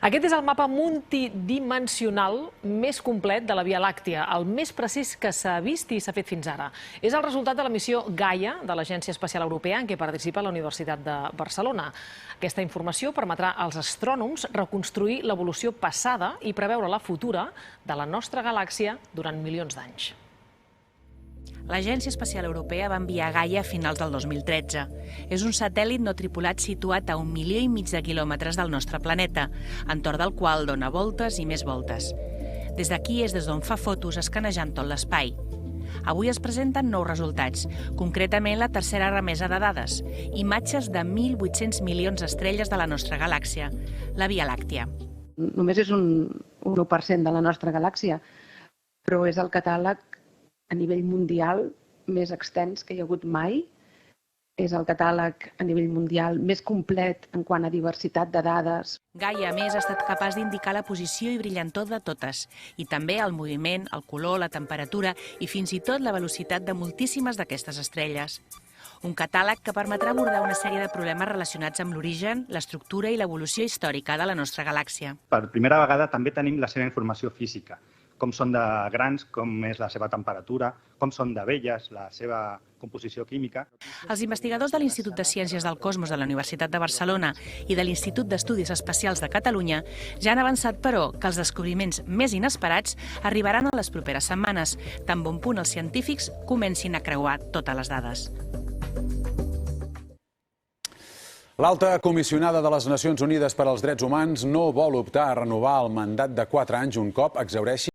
Aquest és el mapa multidimensional més complet de la Via Làctia, el més precís que s'ha vist i s'ha fet fins ara. És el resultat de la missió Gaia de l'Agència Espacial Europea en què participa la Universitat de Barcelona. Aquesta informació permetrà als astrònoms reconstruir l'evolució passada i preveure la futura de la nostra galàxia durant milions d'anys. L'Agència Espacial Europea va enviar Gaia a finals del 2013. És un satèl·lit no tripulat situat a 1,5 milions de quilòmetres del nostre planeta, entorn del qual dona voltes i més voltes. Des d'aquí és des d'on fa fotos escanejant tot l'espai. Avui es presenten nous resultats, concretament la tercera remesa de dades, imatges de 1.800 milions d'estrelles de la nostra galàxia, la Via Làctia. Només és un 1% de la nostra galàxia, però és el catàleg a nivell mundial més extens que hi ha hagut mai. És el catàleg a nivell mundial més complet en quant a diversitat de dades. Gaia, a més, ha estat capaç d'indicar la posició i brillantor de totes, i també el moviment, el color, la temperatura i fins i tot la velocitat de moltíssimes d'aquestes estrelles. Un catàleg que permetrà abordar una sèrie de problemes relacionats amb l'origen, l'estructura i l'evolució històrica de la nostra galàxia. Per primera vegada també tenim la seva informació física, com són de grans, com és la seva temperatura, com són de velles, la seva composició química. Els investigadors de l'Institut de Ciències del Cosmos de la Universitat de Barcelona i de l'Institut d'Estudis Espacials de Catalunya ja han avançat, però, que els descobriments més inesperats arribaran a les properes setmanes, tan bon punt els científics comencin a creuar totes les dades. L'alta comissionada de les Nacions Unides per als Drets Humans no vol optar a renovar el mandat de 4 anys un cop exhaureixi